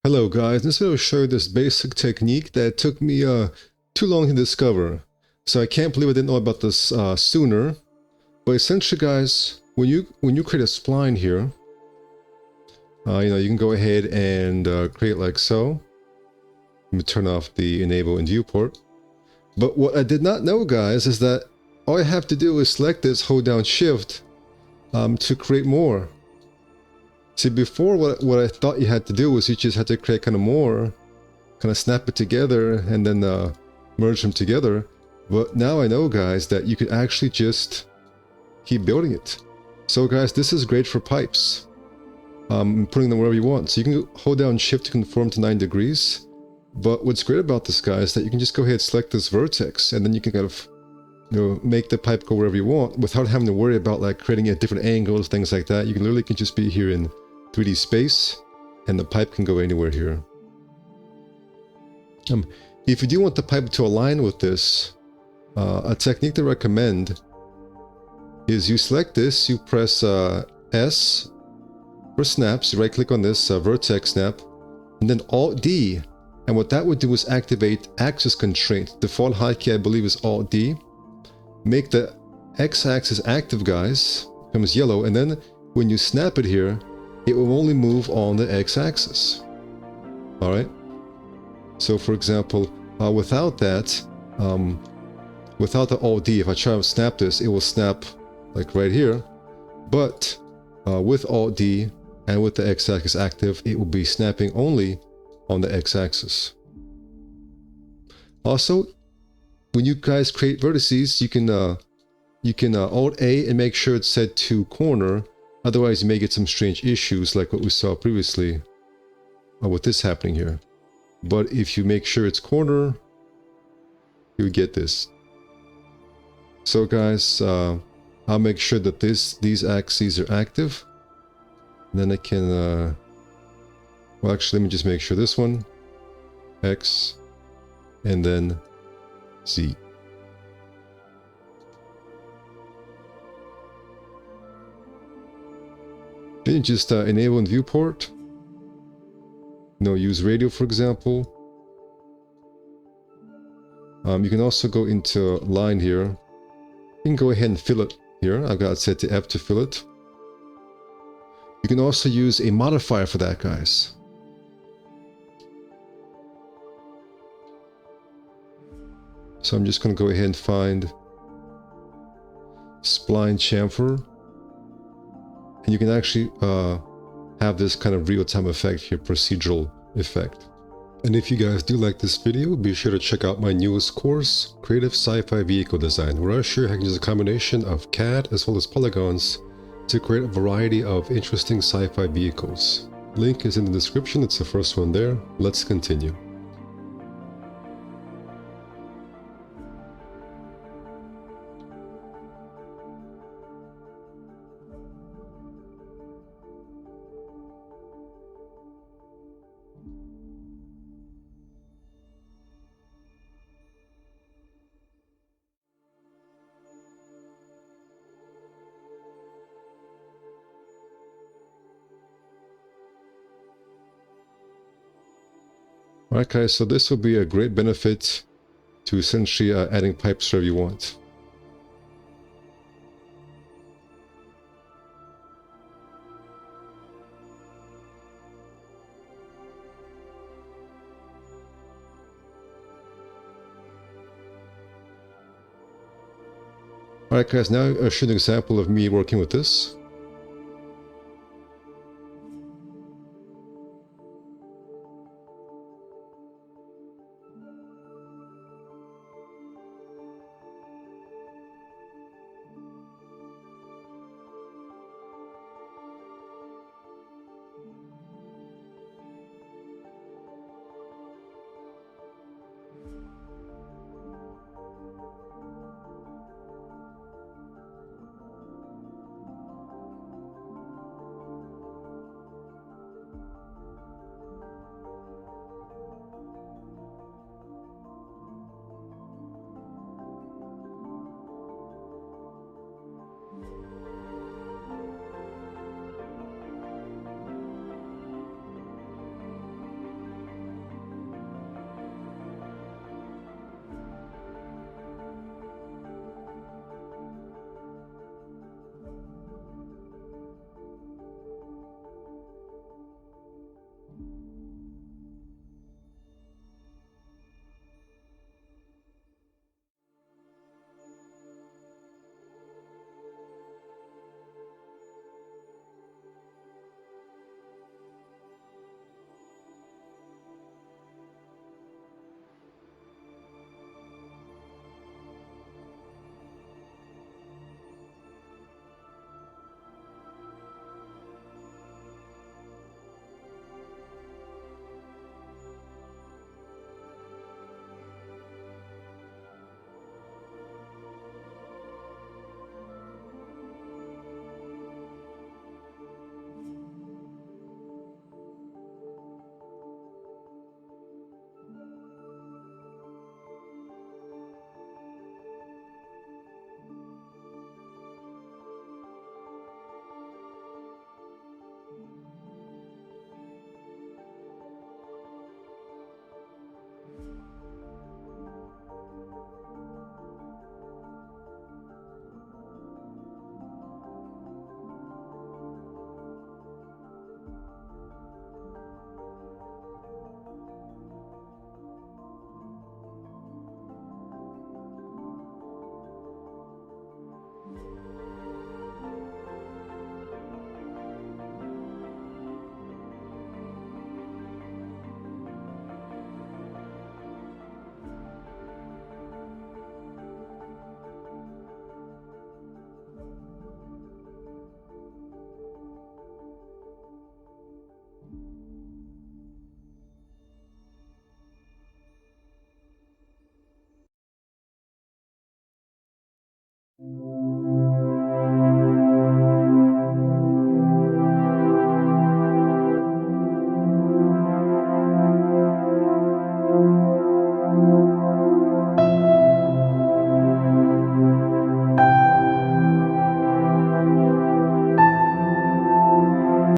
Hello guys, this video will show you this basic technique that took me too long to discover. So I can't believe I didn't know about this sooner. But essentially guys, when you create a spline here, you can go ahead and create like so. Let me turn off the enable and viewport. But what I did not know guys is that all I have to do is select this, hold down shift to create more. See, before what I thought you had to do was you just had to create kind of more, kind of snap it together and then merge them together. But now I know guys that you could actually just keep building it. So guys, this is great for pipes. Putting them wherever you want. So you can hold down shift to conform to 9 degrees. But what's great about this guy is that you can just go ahead and select this vertex and then you can kind of make the pipe go wherever you want without having to worry about like creating at different angles, things like that. You can literally just be here in 3D space and the pipe can go anywhere here. If you do want the pipe to align with this, a technique to recommend is you select this, you press S for snaps, you right click on this vertex snap, and then Alt D. And what that would do is activate axis constraint. Default hotkey I believe is Alt D. Make the x-axis active guys, becomes yellow, and then when you snap it here, it will only move on the x-axis. Alright? So for example, without that, without the Alt D, if I try to snap this, it will snap like right here. But with Alt D and with the x-axis active, it will be snapping only on the x-axis. Also, when you guys create vertices, you can Alt A and make sure it's set to corner. Otherwise, you may get some strange issues like what we saw previously with this happening here. But if you make sure it's corner, you get this. So guys, I'll make sure that these axes are active. And then I can, well actually let me just make sure this one, X, and then Z. Then you just enable in viewport. Use radio for example. You can also go into line here. You can go ahead and fill it here. I've got it set to F to fill it. You can also use a modifier for that, guys. So I'm just going to go ahead and find Spline chamfer. And you can actually have this kind of real-time effect here, procedural effect. And if you guys do like this video, be sure to check out my newest course, Creative Sci-Fi Vehicle Design, where I share how you can use a combination of CAD as well as polygons to create a variety of interesting sci-fi vehicles. Link is in the description, it's the first one there. Let's continue. Alright guys, so this will be a great benefit to essentially adding pipes wherever you want. Alright guys, now I'll show you an example of me working with this.